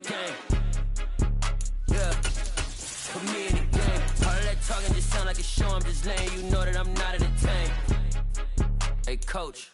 game. Yeah, put me in the game. All that talking just sound like a show, I'm just laying. You know that I'm not entertained. Hey, coach,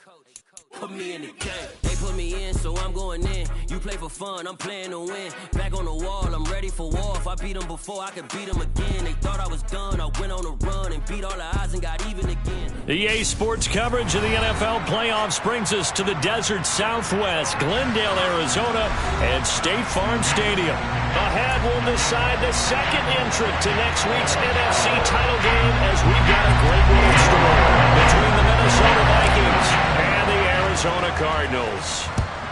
put me in the game. They put me in, so I'm going in. You play for fun, I'm playing to win. Back on the wall, I'm ready for war. If I beat them before, I could beat them again. They thought I was done, I went on a run and beat all the odds and got even again. EA Sports coverage of the NFL playoffs brings us to the desert Southwest, Glendale, Arizona, and State Farm Stadium. Ahead will decide the second entrant to next week's NFC title game as we've got a great one in store between the Minnesota Vikings and the Arizona Cardinals.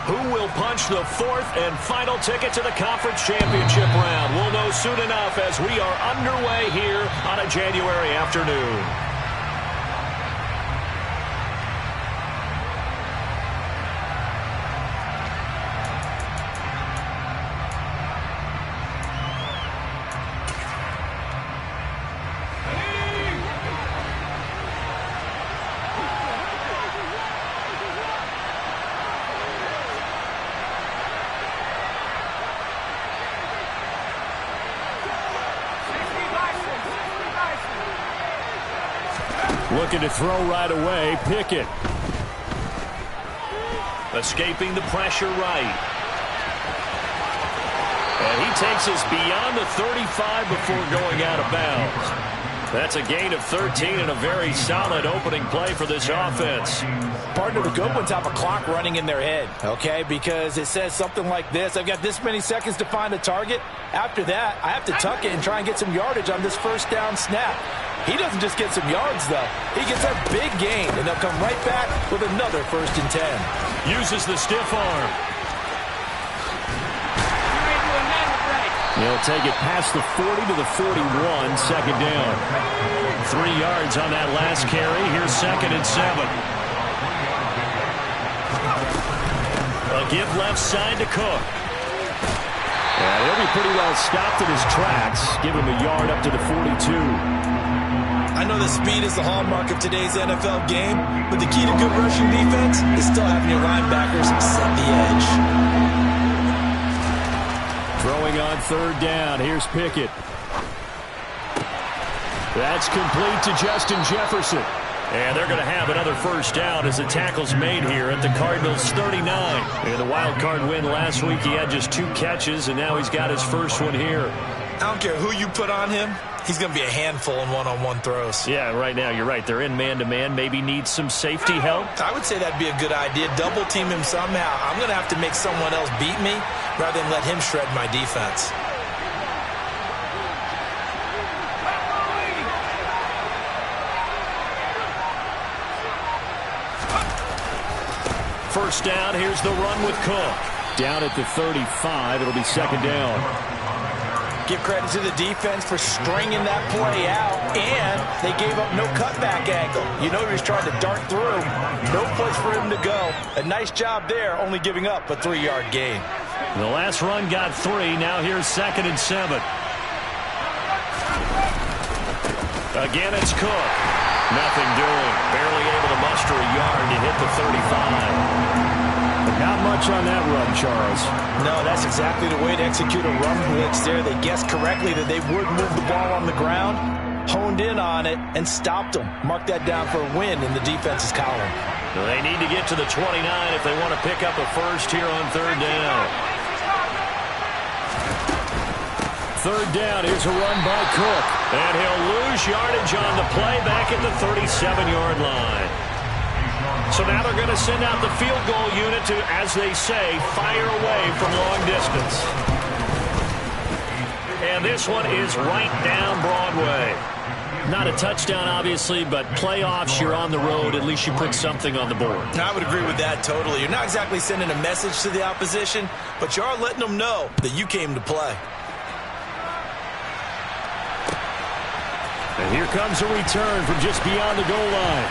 Who will punch the fourth and final ticket to the conference championship round? We'll know soon enough as we are underway here on a January afternoon. Looking to throw right away, Pickett. Escaping the pressure right. And he takes us beyond the 35 before going out of bounds. That's a gain of 13 and a very solid opening play for this offense. Partner, the good ones have a clock running in their head, okay? Because it says something like this: I've got this many seconds to find a target. After that, I have to tuck it and try and get some yardage on this first down snap. He doesn't just get some yards, though. He gets a big gain, and they'll come right back with another 1st and 10. Uses the stiff arm. He'll take it past the 40 to the 41, second down. 3 yards on that last carry. Here's 2nd and 7. A give left side to Cook. And he'll be pretty well stopped in his tracks. Give him a yard up to the 42. I know that speed is the hallmark of today's NFL game, but the key to good rushing defense is still having your linebackers set the edge. Throwing on 3rd down. Here's Pickett. That's complete to Justin Jefferson. And they're going to have another 1st down as the tackle's made here at the Cardinals' 39. In the wild card win last week, he had just 2 catches, and now he's got his first one here. I don't care who you put on him. He's going to be a handful in one-on-one throws. Yeah, right now, you're right. They're in man-to-man. Maybe need some safety help. I would say that'd be a good idea. Double team him somehow. I'm going to have to make someone else beat me rather than let him shred my defense. First down, here's the run with Cook. Down at the 35, it'll be 2nd down. Give credit to the defense for stringing that play out, and they gave up no cutback angle. You know he was trying to dart through. No place for him to go. A nice job there, only giving up a 3-yard gain. The last run got 3. Now here's 2nd and 7. Again, it's Cook. Nothing doing. Barely able to muster a yard to hit the 35. Not much on that run, Charles. No, that's exactly the way to execute a run blitz there. They guessed correctly that they would move the ball on the ground, honed in on it, and stopped them. Mark that down for a win in the defense's column. They need to get to the 29 if they want to pick up a first here on 3rd down. 3rd down, here's a run by Cook. And he'll lose yardage on the play back at the 37-yard line. So now they're going to send out the field goal unit to, as they say, fire away from long distance. And this one is right down Broadway. Not a touchdown, obviously, but playoffs, you're on the road. At least you put something on the board. I would agree with that totally. You're not exactly sending a message to the opposition, but you are letting them know that you came to play. And here comes a return from just beyond the goal line.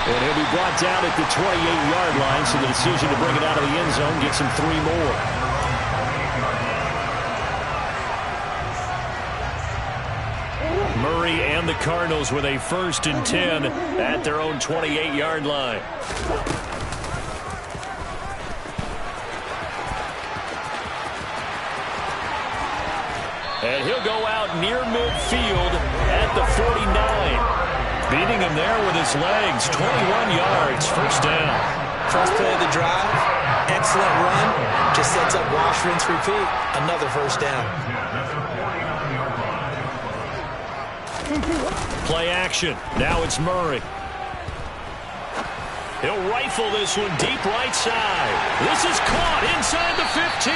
And he'll be brought down at the 28-yard line, so the decision to bring it out of the end zone gets him 3 more. Murray and the Cardinals with a 1st and 10 at their own 28-yard line. And he'll go out near midfield at the 49. Beating him there with his legs. 21 yards, first down. First play of the drive, excellent run. Just sets up wash, rinse, repeat. Another first down. Play action. Now it's Murray. He'll rifle this one deep right side. This is caught inside the 15.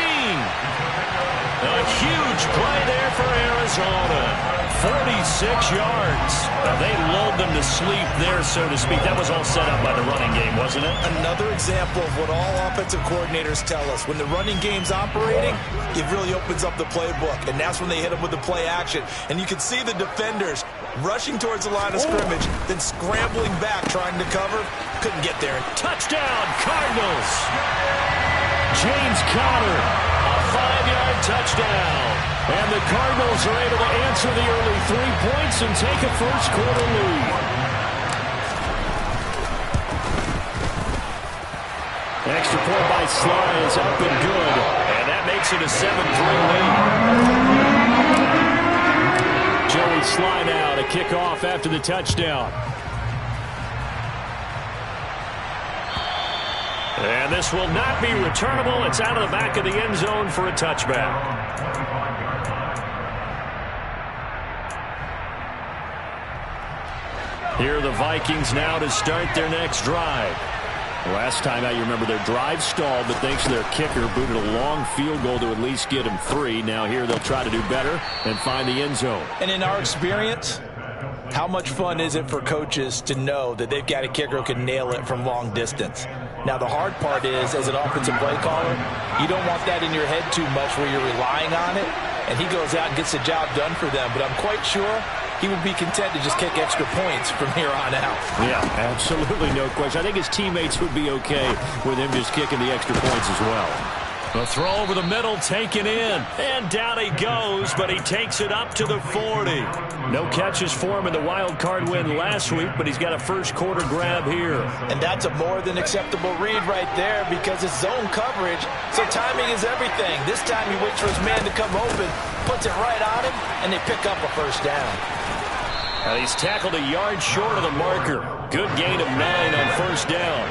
A huge play there for Arizona. 46 yards. Now, they lulled them to sleep there, so to speak. That was all set up by the running game, wasn't it? Another example of what all offensive coordinators tell us. When the running game's operating, it really opens up the playbook, and that's when they hit them with the play action. And you can see the defenders rushing towards the line of scrimmage, then scrambling back, trying to cover. Couldn't get there. Touchdown, Cardinals. James Conner, a 5-yard touchdown. And the Cardinals are able to answer the early 3 points and take a first-quarter lead. Extra point by Sly is up and good. And that makes it a 7-3 lead. Joey Sly now to kick off after the touchdown. And this will not be returnable. It's out of the back of the end zone for a touchback. Here are the Vikings now to start their next drive. Last time out, you remember their drive stalled, but thanks to their kicker, booted a long field goal to at least get them 3. Now here they'll try to do better and find the end zone. And in our experience, how much fun is it for coaches to know that they've got a kicker who can nail it from long distance? Now, the hard part is, as an offensive play caller, you don't want that in your head too much where you're relying on it, and he goes out and gets the job done for them. But I'm quite sure he would be content to just kick extra points from here on out. Yeah, absolutely no question. I think his teammates would be okay with him just kicking the extra points as well. The throw over the middle, taken in, and down he goes, but he takes it up to the 40. No catches for him in the wild card win last week, but he's got a first-quarter grab here. And that's a more than acceptable read right there because it's zone coverage, so timing is everything. This time he waits for his man to come open, puts it right on him, and they pick up a first down. And he's tackled a yard short of the marker. Good gain of 9 on first down.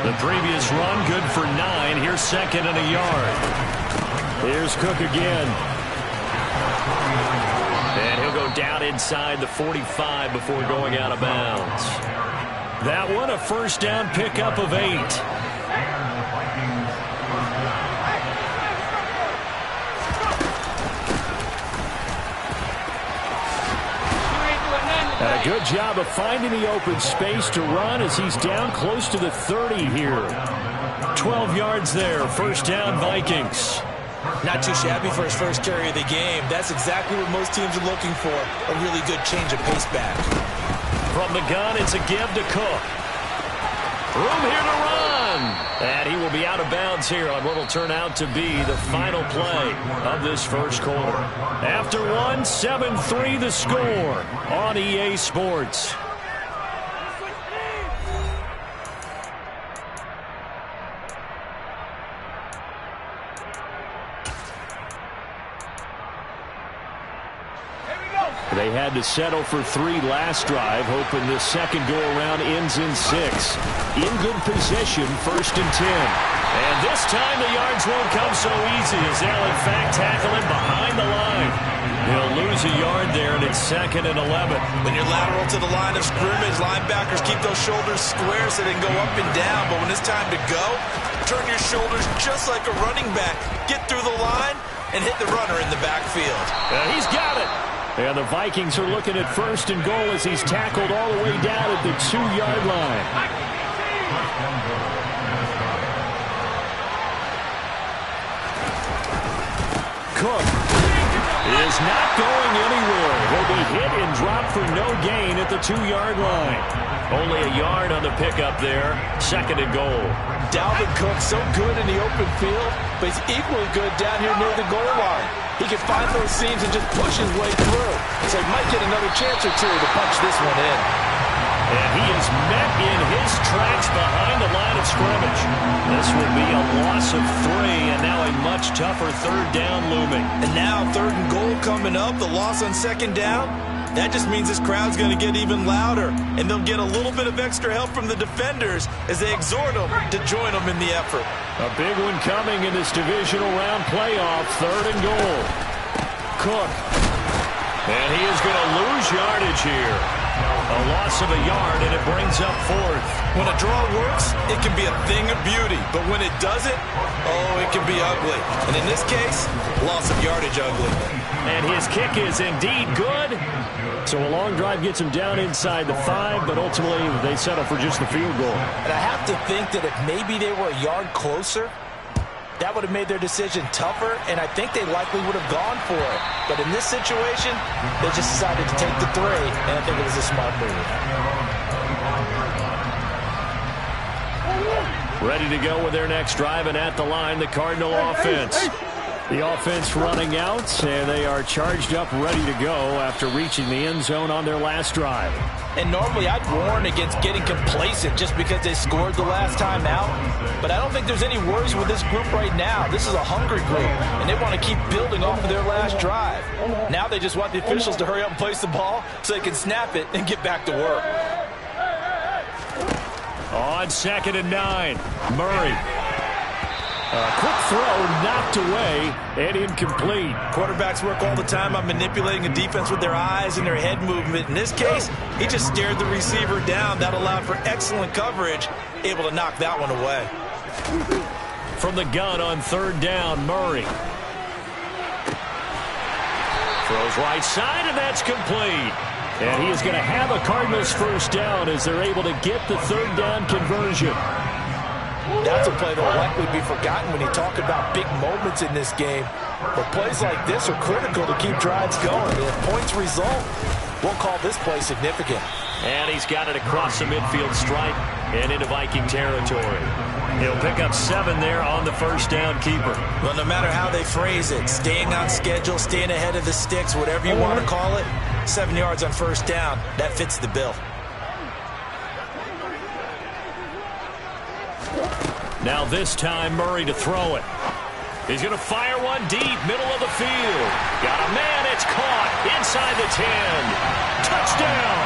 The previous run, good for 9. Here's second and a yard. Here's Cook again. And he'll go down inside the 45 before going out of bounds. That one, a first down pickup of 8. And a good job of finding the open space to run as he's down close to the 30 here. 12 yards there. First down, Vikings. Not too shabby for his first carry of the game. That's exactly what most teams are looking for, a really good change of pace back. From the gun, it's a give to Cook. Room here to run. And he will be out of bounds here on what will turn out to be the final play of this first quarter. After one, 7-3 the score on EA Sports. They had to settle for 3 last drive, hoping this second go-around ends in 6. In good position, first and 10. And this time the yards won't come so easy as they'll, in fact, tackle him behind the line. He'll lose a yard there, and it's second and 11. When you're lateral to the line of scrimmage, linebackers keep those shoulders square so they can go up and down. But when it's time to go, turn your shoulders just like a running back. Get through the line and hit the runner in the backfield. He's got it. And the Vikings are looking at first and goal as he's tackled all the way down at the 2-yard line. Cook is not going anywhere. He'll be hit and dropped for no gain at the 2-yard line. Only a yard on the pickup there. Second and goal. Dalvin Cook so good in the open field, but he's equally good down here near the goal line. He can find those seams and just push his way through. So he might get another chance or two to punch this one in. And he is met in his tracks behind the line of scrimmage. This will be a loss of 3, and now a much tougher third down looming. And now 3rd and goal coming up, the loss on 2nd down. That just means this crowd's going to get even louder, and they'll get a little bit of extra help from the defenders as they exhort them to join them in the effort. A big one coming in this divisional round playoff, 3rd and goal. Cook. And he is going to lose yardage here. A loss of a yard, and it brings up 4th. When a draw works, it can be a thing of beauty. But when it doesn't, oh, it can be ugly. And in this case, loss of yardage ugly. And his kick is indeed good. So a long drive gets him down inside the 5, but ultimately they settle for just the field goal. And I have to think that if maybe they were a yard closer, that would have made their decision tougher, and I think they likely would have gone for it. But in this situation, they just decided to take the 3, and I think it was a smart move. Ready to go with their next drive, and at the line, the Cardinal offense. The offense running out, and they are charged up, ready to go after reaching the end zone on their last drive. And normally I'd warn against getting complacent just because they scored the last time out. But I don't think there's any worries with this group right now. This is a hungry group, and they want to keep building off of their last drive. Now they just want the officials to hurry up and place the ball so they can snap it and get back to work. On 2nd and 9, Murray. A quick throw knocked away and incomplete. Quarterbacks work all the time on manipulating a defense with their eyes and their head movement. In this case, he just stared the receiver down. That allowed for excellent coverage, able to knock that one away. From the gun on 3rd down, Murray. Throws right side, and that's complete. And he is going to have a Cardinals first down as they're able to get the 3rd down conversion. That's a play that will likely be forgotten when you talk about big moments in this game. But plays like this are critical to keep drives going. If points result, we'll call this play significant. And he's got it across the midfield stripe and into Viking territory. He'll pick up 7 there on the first down keeper. Well, no matter how they phrase it, staying on schedule, staying ahead of the sticks, whatever you want to call it, 7 yards on first down, that fits the bill. Now this time, Murray to throw it. He's going to fire one deep, middle of the field. Got a man, it's caught inside the 10. Touchdown.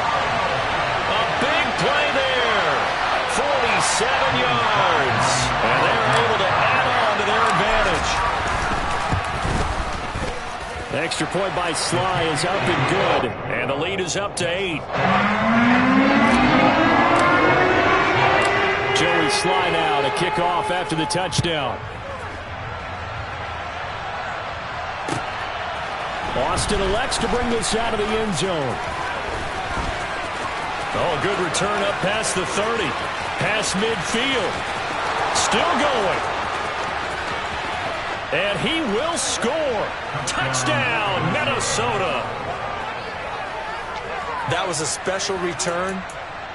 A big play there. 47 yards. And they're able to add on to their advantage. The extra point by Sly is up and good. And the lead is up to 8. Joey Sly now to kick off after the touchdown. Austin elects to bring this out of the end zone. Oh, a good return up past the 30. Past midfield. Still going. And he will score. Touchdown, Minnesota. That was a special return.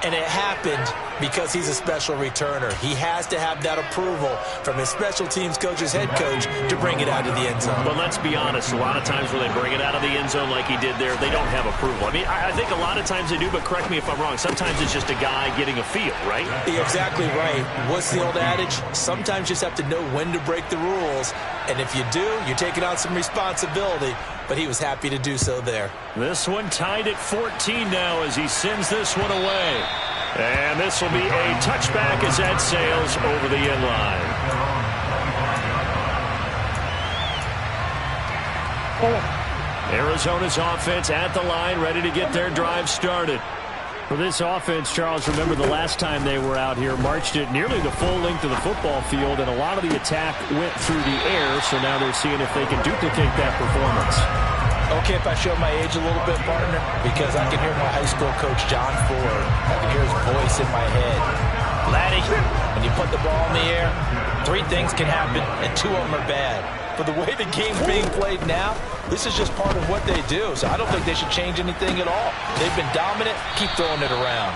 And it happened because he's a special returner. He has to have that approval from his special teams coach's head coach to bring it out of the end zone. Well, let's be honest. A lot of times when they bring it out of the end zone like he did there, they don't have approval. I mean, I think a lot of times they do, but correct me if I'm wrong. Sometimes it's just a guy getting a feel, right? You're exactly right. What's the old adage? Sometimes you just have to know when to break the rules. And if you do, you're taking on some responsibility. But he was happy to do so there. This one tied at 14 now as he sends this one away. And this will be a touchback as that sails over the end line. Arizona's offense at the line, ready to get their drive started. For this offense, Charles, remember the last time they were out here, marched it nearly the full length of the football field, and a lot of the attack went through the air, so now they're seeing if they can duplicate that performance. Okay, if I show my age a little bit, partner, because I can hear my high school coach, John Ford. I can hear his voice in my head. Laddie, when you put the ball in the air, 3 things can happen, and 2 of them are bad. For the way the game's being played now, this is just part of what they do, so I don't think they should change anything at all. They've been dominant. Keep throwing it around.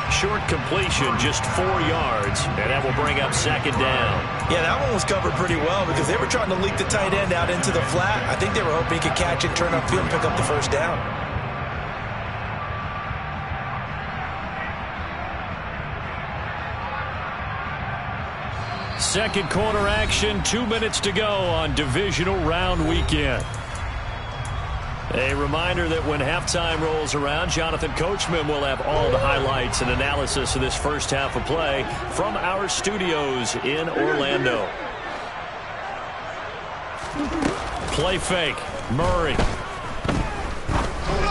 Short completion, just 4 yards, and that will bring up 2nd down. Yeah, that one was covered pretty well because they were trying to leak the tight end out into the flat. I think they were hoping he could catch it, turn upfield, and pick up the first down. Second quarter action, 2 minutes to go on divisional round weekend. A reminder that when halftime rolls around, Jonathan Coachman will have all the highlights and analysis of this first half of play from our studios in Orlando. Play fake. Murray.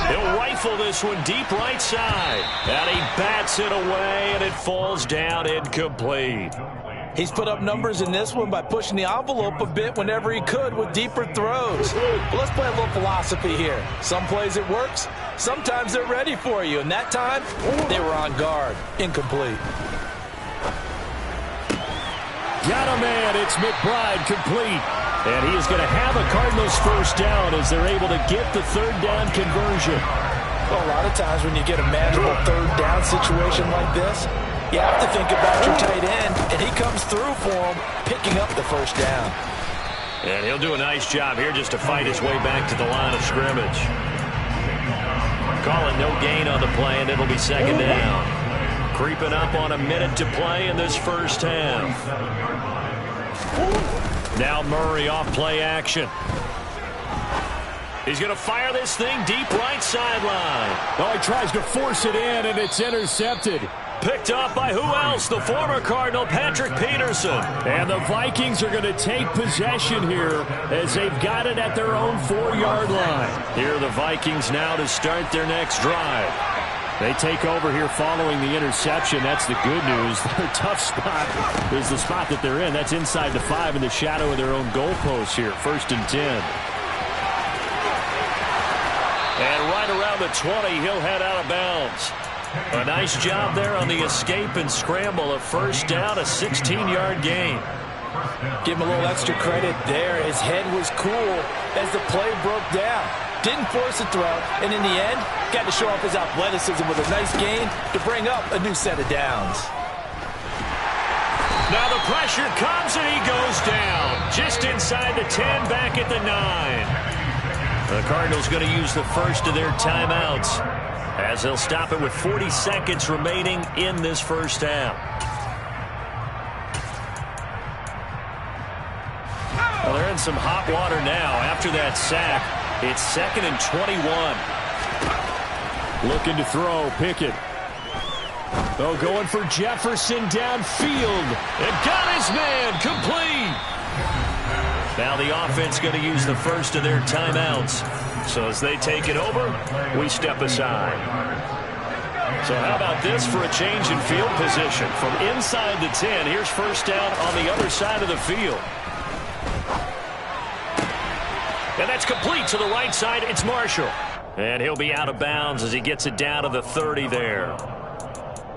He'll rifle this one deep right side. And he bats it away, and it falls down incomplete. He's put up numbers in this one by pushing the envelope a bit whenever he could with deeper throws. But let's play a little philosophy here. Some plays it works. Sometimes they're ready for you. And that time, they were on guard. Incomplete. Got a man. It's McBride complete. And he is going to have a Cardinals first down as they're able to get the third down conversion. Well, a lot of times when you get a manageable third down situation like this, you have to think about your tight end, and he comes through for him, picking up the first down. And he'll do a nice job here just to fight his way back to the line of scrimmage. Calling no gain on the play, and it'll be second down. Creeping up on a minute to play in this first half. Now Murray off play action. He's going to fire this thing deep right sideline. Oh, he tries to force it in, and it's intercepted. Picked up by who else? The former Cardinal, Patrick Peterson. And the Vikings are going to take possession here as they've got it at their own 4-yard line. Here are the Vikings now to start their next drive. They take over here following the interception. That's the good news. Their tough spot is the spot that they're in. That's inside the 5 in the shadow of their own goalpost here. 1st and 10. And right around the 20, he'll head out of bounds. A nice job there on the escape and scramble. A first down, a 16-yard gain. Give him a little extra credit there. His head was cool as the play broke down. Didn't force a throw, and in the end, got to show off his athleticism with a nice gain to bring up a new set of downs. Now the pressure comes, and he goes down. Just inside the 10, back at the 9. The Cardinals going to use the first of their timeouts as they'll stop it with 40 seconds remaining in this first half. Well, they're in some hot water now after that sack. It's 2nd and 21. Looking to throw, Pickett. Oh, going for Jefferson downfield. And got his man complete. Now the offense going to use the first of their timeouts. So as they take it over, we step aside. So how about this for a change in field position? From inside the 10, here's first down on the other side of the field. And that's complete to the right side. It's Marshall. And he'll be out of bounds as he gets it down to the 30 there.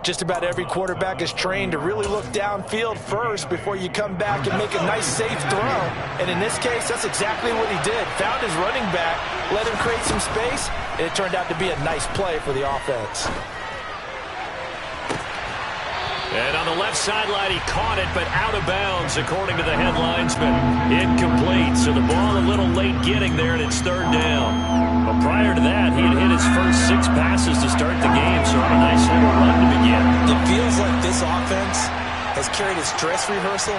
Just about every quarterback is trained to really look downfield first before you come back and make a nice, safe throw. And in this case, that's exactly what he did. Found his running back, let him create some space, and it turned out to be a nice play for the offense. And on the left sideline, he caught it, but out of bounds, according to the head linesman. Incomplete, so the ball a little late getting there, and it's third down. But prior to that, he had hit his first 6 passes to start the game, so a nice little run to begin. It feels like this offense has carried its dress rehearsal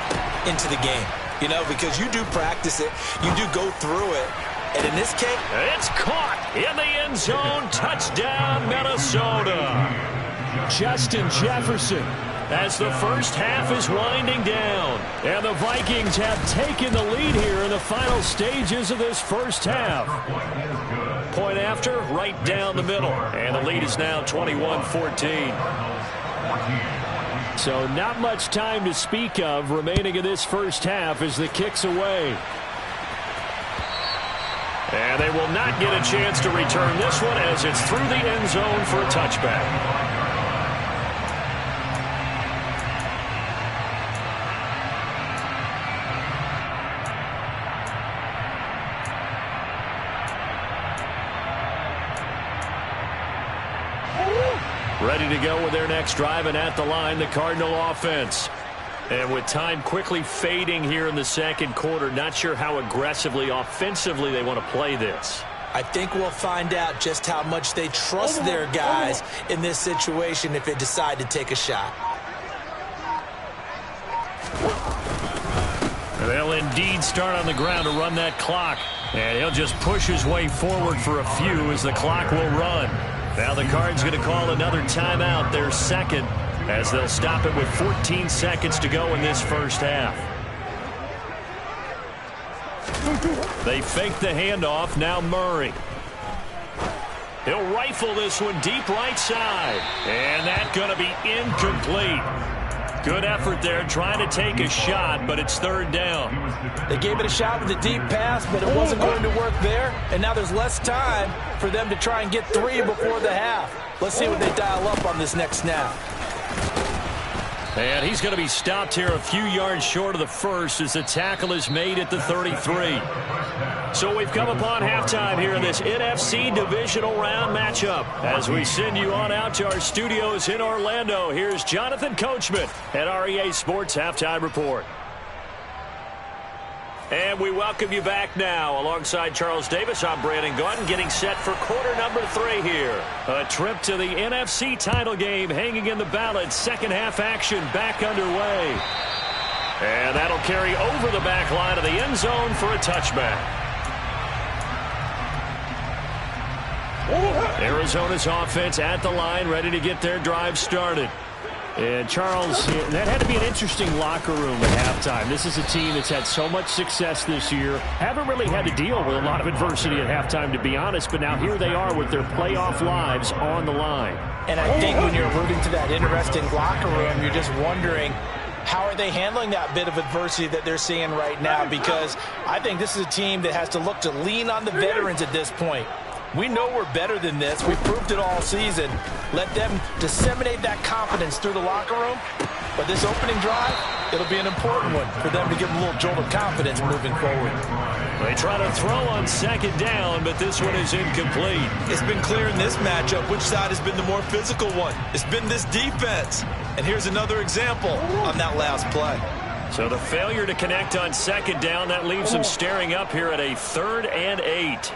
into the game. You know, because you do practice it, you do go through it, and in this case... It's caught in the end zone. Touchdown, Minnesota. Justin Jefferson. As the first half is winding down. And the Vikings have taken the lead here in the final stages of this first half. Point after, right down the middle. And the lead is now 21-14. So not much time to speak of remaining in this first half as the kick's away. And they will not get a chance to return this one as it's through the end zone for a touchback. Ready to go with their next drive, and at the line, the Cardinal offense. And with time quickly fading here in the second quarter, not sure how aggressively, offensively they want to play this. I think we'll find out just how much they trust their guys in this situation if they decide to take a shot. They'll indeed start on the ground to run that clock. And he'll just push his way forward for a few as the clock will run. Now the Cards going to call another timeout, their second, as they'll stop it with 14 seconds to go in this first half. They fake the handoff. Now Murray. He'll rifle this one deep right side. And that's going to be incomplete. Good effort there trying to take a shot, but it's third down. They gave it a shot with a deep pass, but it wasn't going to work there. And now there's less time for them to try and get 3 before the half. Let's see what they dial up on this next snap. And he's going to be stopped here a few yards short of the first as the tackle is made at the 33. So we've come upon halftime here in this NFC divisional round matchup. As we send you on out to our studios in Orlando, here's Jonathan Coachman at REA Sports Halftime Report. And we welcome you back now. Alongside Charles Davis, I'm Brandon Gaudin, getting set for quarter number 3 here. A trip to the NFC title game hanging in the balance. Second half action back underway. And that'll carry over the back line of the end zone for a touchback. Arizona's offense at the line, ready to get their drive started. And Charles, that had to be an interesting locker room at halftime. This is a team that's had so much success this year. Haven't really had to deal with a lot of adversity at halftime, to be honest. But now here they are with their playoff lives on the line. And I think when you're alluding to that interesting locker room, you're just wondering, how are they handling that bit of adversity that they're seeing right now? Because I think this is a team that has to look to lean on the veterans at this point. We know we're better than this. We've proved it all season. Let them disseminate that confidence through the locker room. But this opening drive, it'll be an important one for them to give them a little jolt of confidence moving forward. They try to throw on second down, but this one is incomplete. It's been clear in this matchup which side has been the more physical one. It's been this defense. And here's another example on that last play. So the failure to connect on second down, that leaves them staring up here at a 3rd and 8.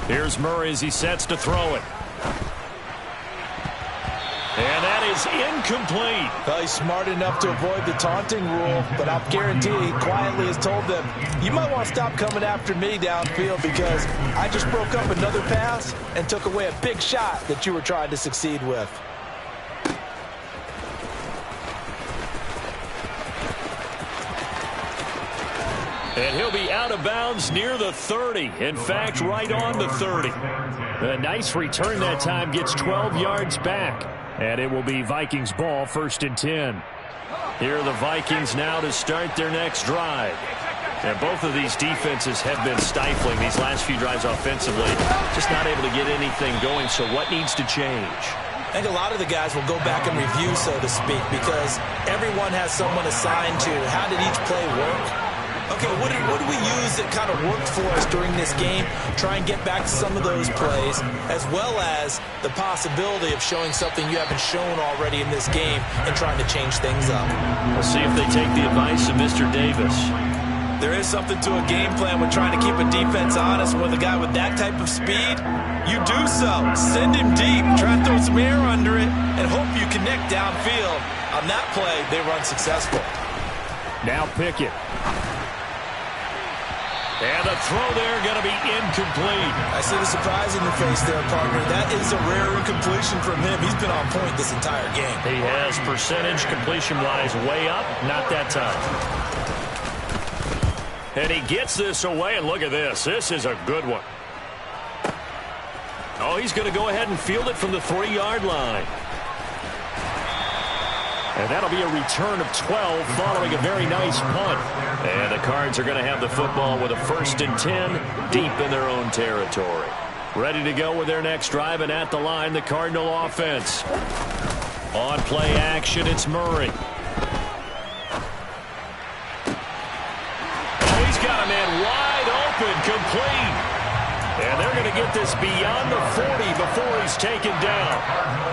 Here's Murray as he sets to throw it. And that is incomplete. Well, he's smart enough to avoid the taunting rule, but I'll guarantee he quietly has told them, you might want to stop coming after me downfield because I just broke up another pass and took away a big shot that you were trying to succeed with. And he'll be out of bounds near the 30. In fact, right on the 30. A nice return that time, gets 12 yards back. And it will be Vikings ball, 1st and 10. Here are the Vikings now to start their next drive. And both of these defenses have been stifling these last few drives offensively. Just not able to get anything going, so what needs to change? I think a lot of the guys will go back and review, so to speak, because everyone has someone assigned to how did each play work. Okay, what did we use that kind of worked for us during this game? Try and get back to some of those plays, as well as the possibility of showing something you haven't shown already in this game and trying to change things up. We'll see if they take the advice of Mr. Davis. There is something to a game plan with trying to keep a defense honest. With a guy with that type of speed, you do so. Send him deep, try to throw some air under it, and hope you connect downfield. On that play, they were unsuccessful. Now Pickett. And the throw there going to be incomplete. I see the surprise in your face there, partner. That is a rare incompletion from him. He's been on point this entire game. He has percentage completion-wise way up. Not that time. And he gets this away, and look at this. This is a good one. Oh, he's going to go ahead and field it from the 3-yard line. And that'll be a return of 12 following a very nice punt. And the Cards are going to have the football with a 1st and 10 deep in their own territory. Ready to go with their next drive, and at the line, the Cardinal offense. On play action, it's Murray. Oh, he's got a man wide open, complete. And they're going to get this beyond the 40 before he's taken down.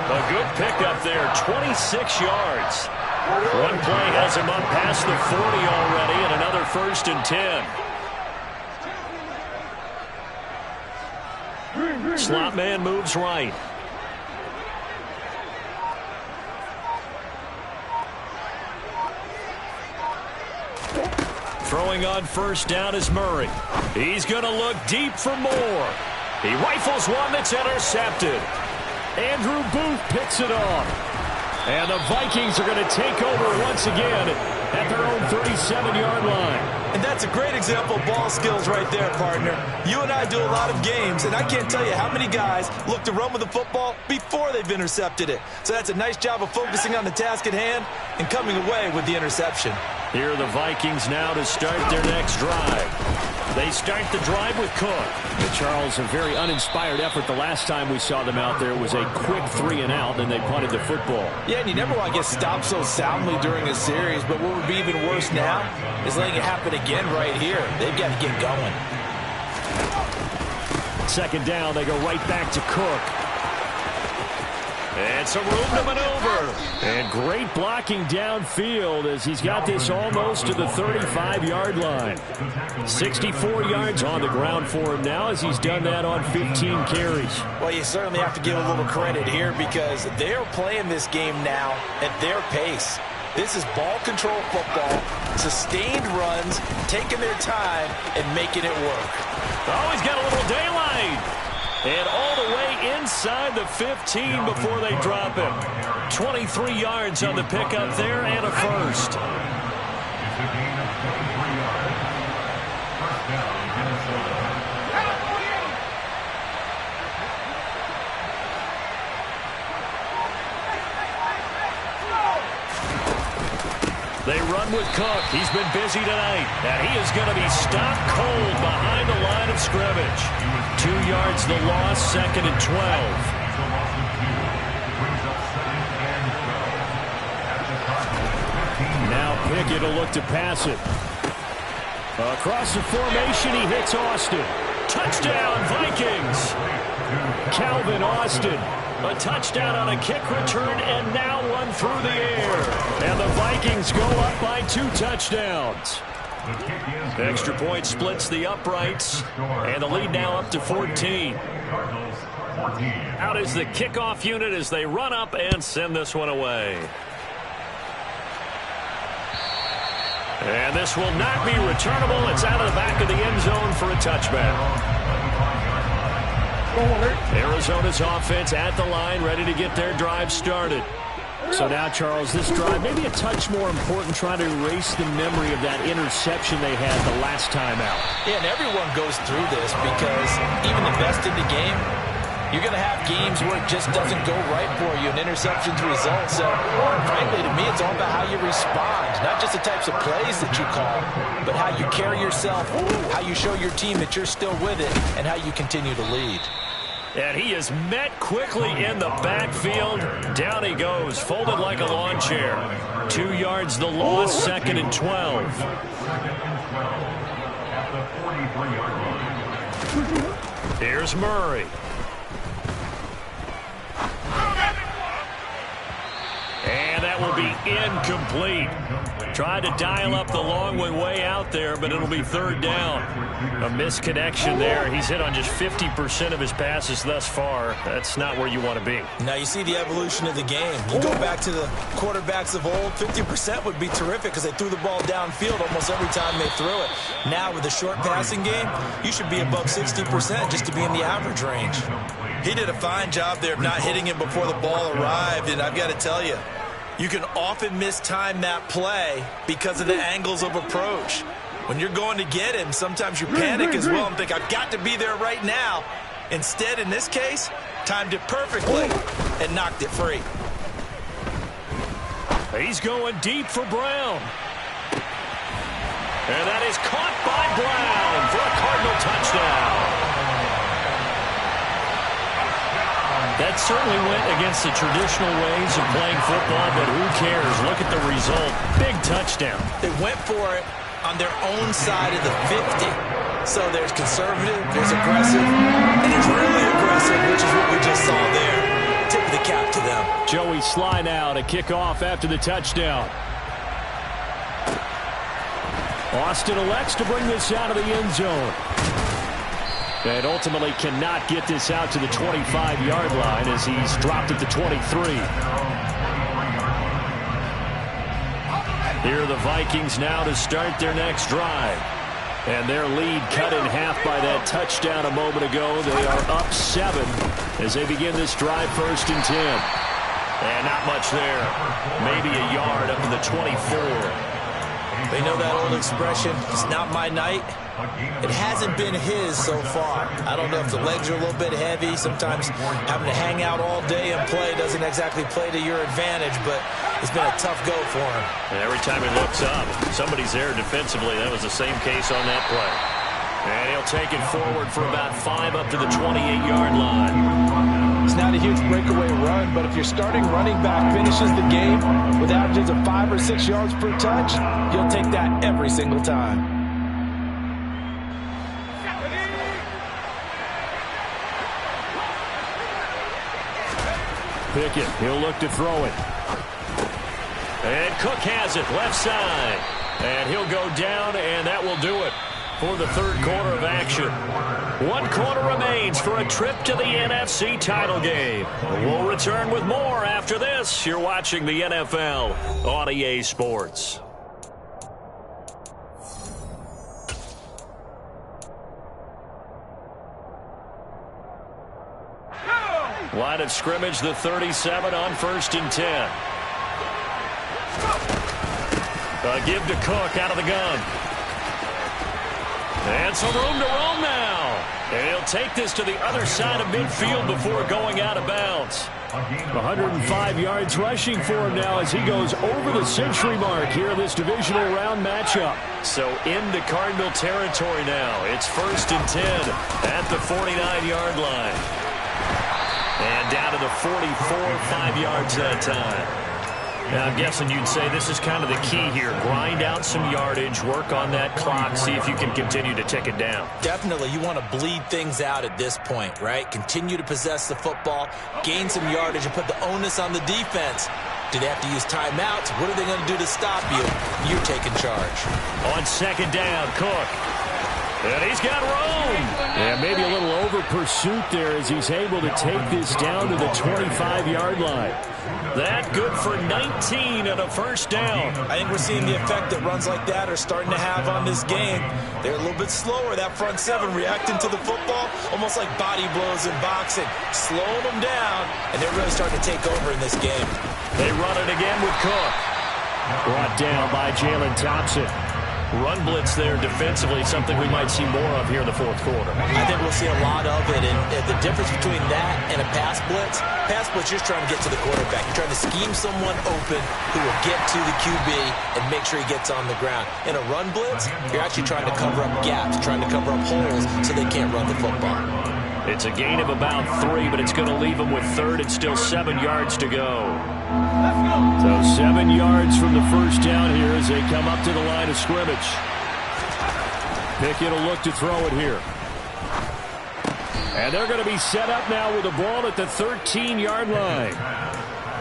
A good pickup there, 26 yards. One play has him up past the 40 already, and another 1st and 10. Slot man moves right. Throwing on first down is Murray. He's going to look deep for more. He rifles one that's intercepted. Andrew Booth picks it off. And the Vikings are going to take over once again at their own 37-yard line. And that's a great example of ball skills right there, partner. You and I do a lot of games, and I can't tell you how many guys look to run with the football before they've intercepted it. So that's a nice job of focusing on the task at hand and coming away with the interception. Here are the Vikings now to start their next drive. They start the drive with Cook. And Charles, a very uninspired effort the last time we saw them out there. It was a quick 3-and-out, and they punted the football. Yeah, and you never want to get stopped so soundly during a series, but what would be even worse now is letting it happen again right here. They've got to get going. Second down, they go right back to Cook. And some room to maneuver. And great blocking downfield as he's got this almost to the 35-yard line. 64 yards on the ground for him now as he's done that on 15 carries. Well, you certainly have to give a little credit here because they're playing this game now at their pace. This is ball control football, sustained runs, taking their time and making it work. Oh, he's got a little daylight. And all the way inside the 15 before they drop him. 23 yards on the pickup there and a first. They run with Cook. He's been busy tonight. And he is going to be stopped cold behind the line of scrimmage. 2 yards the loss, second and 12. Now Pickett will look to pass it. Across the formation, he hits Austin. Touchdown, Vikings. Calvin Austin. A touchdown on a kick return, and now one through the air. And the Vikings go up by 2 touchdowns. Extra point splits the uprights, and the lead now up to 14. Out is the kickoff unit as they run up and send this one away. And this will not be returnable. It's out of the back of the end zone for a touchback. Arizona's offense at the line, ready to get their drive started. So now, Charles, this drive may be a touch more important, trying to erase the memory of that interception they had the last time out. Yeah, and everyone goes through this because even the best in the game, you're going to have games where it just doesn't go right for you, and interceptions result. So, frankly, to me, it's all about how you respond, not just the types of plays that you call, but how you carry yourself, how you show your team that you're still with it, and how you continue to lead. And he is met quickly in the backfield. Down he goes, folded like a lawn chair. 2 yards the loss, second and 12. Here's Murray. And that will be incomplete. Tried to dial up the long way out there, but it'll be third down. A misconnection there. He's hit on just 50% of his passes thus far. That's not where you want to be. Now you see the evolution of the game. You go back to the quarterbacks of old, 50% would be terrific because they threw the ball downfield almost every time they threw it. Now with the short passing game, you should be above 60% just to be in the average range. He did a fine job there of not hitting him before the ball arrived, and I've got to tell you, you can often mistime that play because of the angles of approach. When you're going to get him, sometimes you panic as well and think, I've got to be there right now. Instead, in this case, timed it perfectly and knocked it free. He's going deep for Brown. And that is caught by Brown for a Cardinal touchdown. That certainly went against the traditional ways of playing football, but who cares? Look at the result. Big touchdown. They went for it on their own side of the 50. So there's conservative, there's aggressive, and there's really aggressive, which is what we just saw there. Tip of the cap to them. Joey Sly now to kick off after the touchdown. Austin elects to bring this out of the end zone. And ultimately cannot get this out to the 25-yard line as he's dropped at the 23. Here are the Vikings now to start their next drive. And their lead cut in half by that touchdown a moment ago. They are up 7 as they begin this drive, 1st and 10. And not much there. Maybe a yard up to the 24. They know that old expression, it's not my night. It hasn't been his so far. I don't know if the legs are a little bit heavy. Sometimes having to hang out all day and play doesn't exactly play to your advantage, but it's been a tough go for him. And every time he looks up, somebody's there defensively. That was the same case on that play. And he'll take it forward for about 5 up to the 28-yard line. It's not a huge breakaway run, but if your starting running back finishes the game with averages of 5 or 6 yards per touch, you'll take that every single time. Pickett, he'll look to throw it. And Cook has it, left side. And he'll go down, and that will do it for the 3rd quarter of action. 1 quarter remains for a trip to the NFC title game. We'll return with more after this. You're watching the NFL on EA Sports. Line of scrimmage, the 37 on 1st and 10. A give to Cook out of the gun. And some room to roam now. And he'll take this to the other side of midfield before going out of bounds. 105 yards rushing for him now as he goes over the century mark here in this divisional round matchup. So into Cardinal territory now. It's 1st and 10 at the 49-yard line. And down to the 44, 5 yards that time. Now, I'm guessing you'd say this is kind of the key here. Grind out some yardage, work on that clock, see if you can continue to tick it down. Definitely, you want to bleed things out at this point, right? Continue to possess the football, gain some yardage, and put the onus on the defense. Do they have to use timeouts? What are they going to do to stop you? You're taking charge. On 2nd down, Cook. And he's got room. Yeah, maybe a little over pursuit there as he's able to take this down to the 25-yard line. That good for 19 and a 1st down. I think we're seeing the effect that runs like that are starting to have on this game. They're a little bit slower, that front 7 reacting to the football, almost like body blows in boxing, slowing them down, and they're really starting to take over in this game. They run it again with Cook. Brought down by Jalen Thompson. Run blitz there defensively, something we might see more of here in the 4th quarter. I think we'll see a lot of it, and the difference between that and a pass blitz, you're just trying to get to the quarterback. You're trying to scheme someone open who will get to the QB and make sure he gets on the ground. In a run blitz, you're actually trying to cover up gaps, trying to cover up holes so they can't run the football. It's a gain of about 3, but it's going to leave them with 3rd and still 7 yards to go. So 7 yards from the 1st down here as they come up to the line of scrimmage. Pickett will look to throw it here. And they're going to be set up now with the ball at the 13-yard line.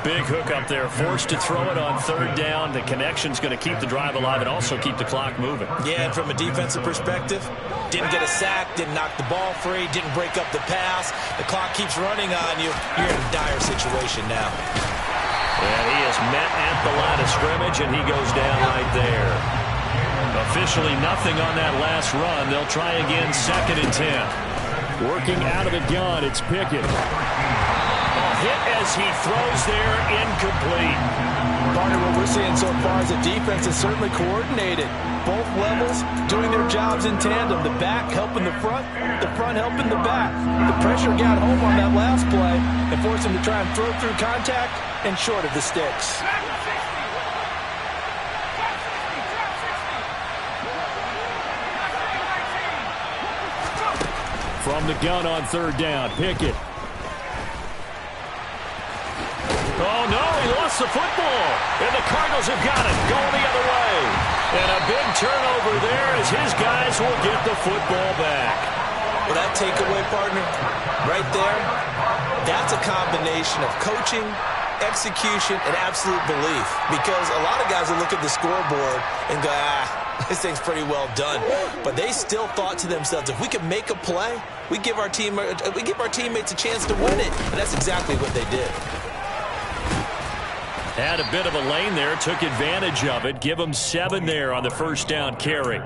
Big hook up there, forced to throw it on 3rd down. The connection's going to keep the drive alive and also keep the clock moving. Yeah, and from a defensive perspective, didn't get a sack, didn't knock the ball free, didn't break up the pass. The clock keeps running on you. You're in a dire situation now. And he is met at the line of scrimmage, and he goes down right there. Officially nothing on that last run. They'll try again, 2nd and 10. Working out of the gun, it's Pickett. Hit as he throws there, incomplete. Partner, what we're seeing so far is the defense is certainly coordinated. Both levels doing their jobs in tandem. The back helping the front helping the back. The pressure got home on that last play and forced him to try and throw through contact and short of the sticks. From the gun on 3rd down, Pickett. Oh, no, he lost the football. And the Cardinals have got it, going the other way. And a big turnover there as his guys will get the football back. Well, that takeaway, partner, right there, that's a combination of coaching, execution, and absolute belief. Because a lot of guys will look at the scoreboard and go, this thing's pretty well done. But they still thought to themselves, if we can make a play, we give our teammates a chance to win it. And that's exactly what they did. Had a bit of a lane there, took advantage of it. Give him 7 there on the first down carry.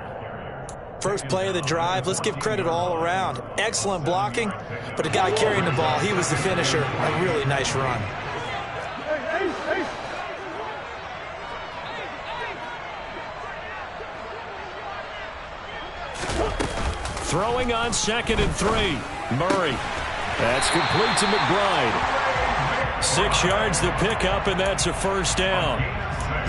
First play of the drive, let's give credit all around. Excellent blocking, but the guy carrying the ball, he was the finisher. A really nice run. Throwing on 2nd and 3. Murray. That's complete to McBride. 6 yards the pickup, and that's a first down.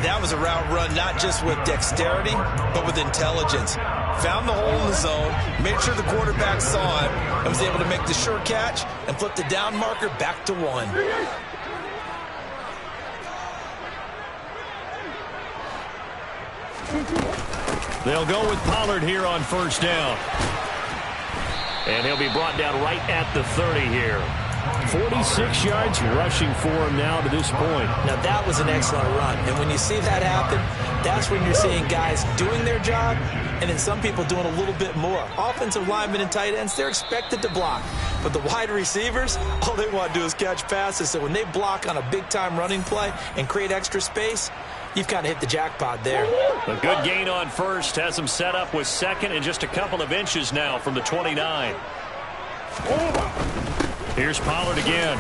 That was a route run not just with dexterity, but with intelligence. Found the hole in the zone, made sure the quarterback saw him, and was able to make the sure catch and flip the down marker back to 1. They'll go with Pollard here on first down. And he'll be brought down right at the 30 here. 46 yards rushing for him now to this point. Now that was an excellent run. And when you see that happen, that's when you're seeing guys doing their job and then some people doing a little bit more. Offensive linemen and tight ends, they're expected to block. But the wide receivers, all they want to do is catch passes. So when they block on a big-time running play and create extra space, you've kind of hit the jackpot there. A good gain on first has him set up with 2nd and just a couple of inches now from the 29. Here's Pollard again.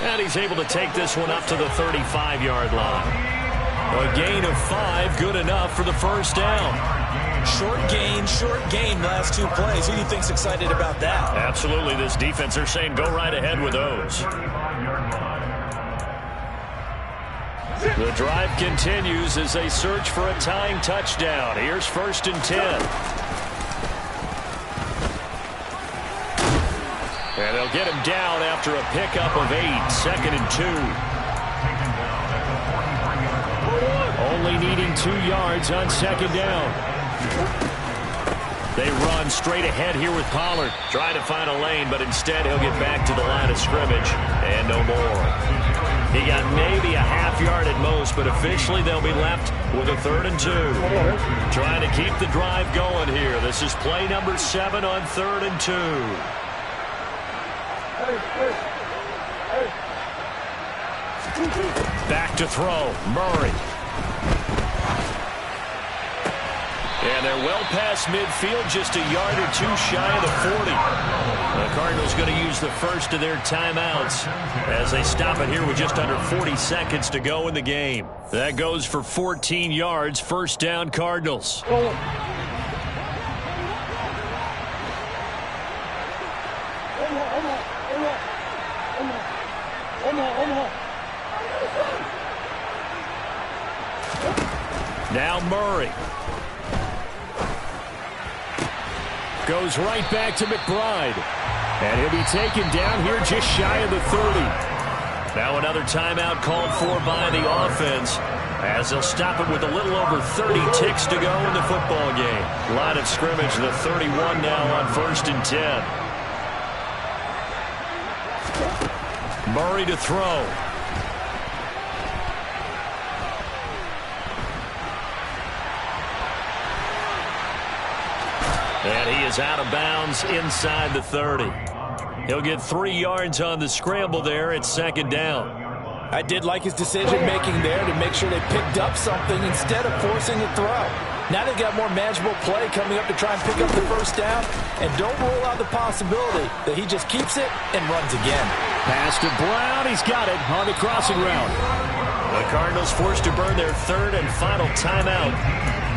And he's able to take this one up to the 35-yard line. A gain of 5, good enough for the first down. Short gain last 2 plays. Who do you think's excited about that? Absolutely. This defense, they're saying go right ahead with those. The drive continues as they search for a tying touchdown. Here's 1st and 10. And they'll get him down after a pickup of 8. 2nd and 2. Only needing 2 yards on 2nd down. They run straight ahead here with Pollard. Trying to find a lane, but instead he'll get back to the line of scrimmage. And no more. He got maybe a half yard at most, but officially they'll be left with a 3rd and 2. Trying to keep the drive going here. This is play number 7 on 3rd and 2. Back to throw. Murray. And they're well past midfield, just a yard or 2 shy of the 40. The Cardinals going to use the first of their timeouts as they stop it here with just under 40 seconds to go in the game. That goes for 14 yards. First down, Cardinals. Now Murray. Goes right back to McBride. And he'll be taken down here just shy of the 30. Now another timeout called for by the offense as they'll stop it with a little over 30 ticks to go in the football game. Line of scrimmage, the 31 now on 1st and 10. Murray to throw. And he is out of bounds inside the 30. He'll get 3 yards on the scramble there at 2nd down. I did like his decision-making there to make sure they picked up something instead of forcing the throw. Now they've got more manageable play coming up to try and pick up the first down. And don't rule out the possibility that he just keeps it and runs again. Pass to Brown. He's got it on the crossing route. The Cardinals forced to burn their 3rd and final timeout,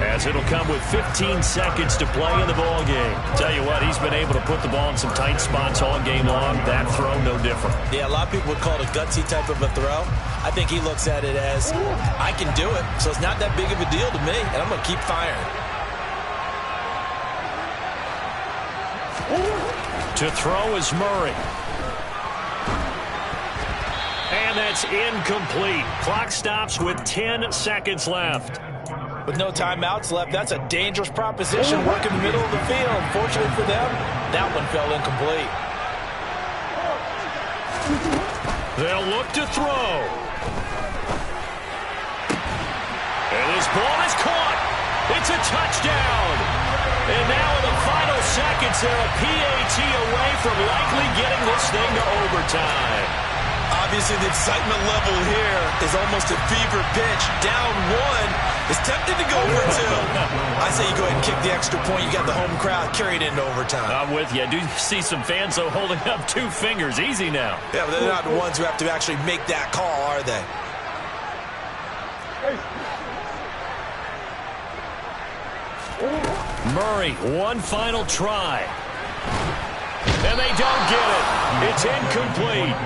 as it'll come with 15 seconds to play in the ball game. Tell you what, he's been able to put the ball in some tight spots all game long. That throw, no different. Yeah, a lot of people would call it a gutsy type of a throw. I think he looks at it as, I can do it, so it's not that big of a deal to me, and I'm going to keep firing. To throw is Murray. And that's incomplete. Clock stops with 10 seconds left. With no timeouts left, that's a dangerous proposition. Work in the middle of the field. Fortunately for them, that one fell incomplete. They'll look to throw. And his ball is caught. It's a touchdown. And now in the final seconds, they're a PAT away from likely getting this thing to overtime. I'll Obviously, the excitement level here is almost a fever pitch. Down one. It's tempting to go for two. I say you go ahead and kick the extra point. You got the home crowd carried into overtime. I'm with you. I do see some fans, though, holding up 2 fingers. Easy now. Yeah, but they're not the ones who have to actually make that call, are they? Murray, one final try. And they don't get it. It's incomplete.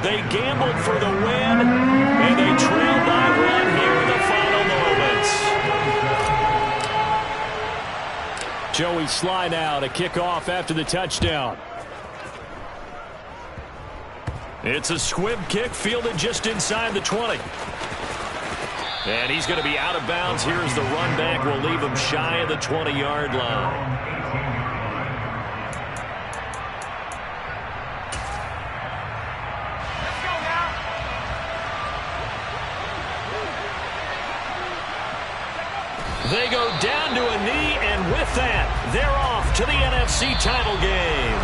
They gambled for the win, and they trail by 1 here in the final moments. Joey Sly now to kick off after the touchdown. It's a squib kick fielded just inside the 20. And he's going to be out of bounds here as the run back will leave him shy of the 20-yard line. They go down to a knee, and with that, they're off to the NFC title game.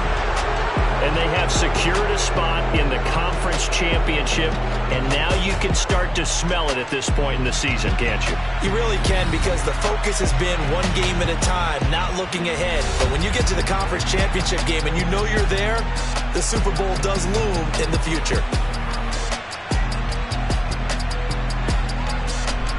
And they have secured a spot in the conference championship, and now you can start to smell it at this point in the season, can't you? You really can, because the focus has been one game at a time, not looking ahead. But when you get to the conference championship game and you know you're there, the Super Bowl does loom in the future.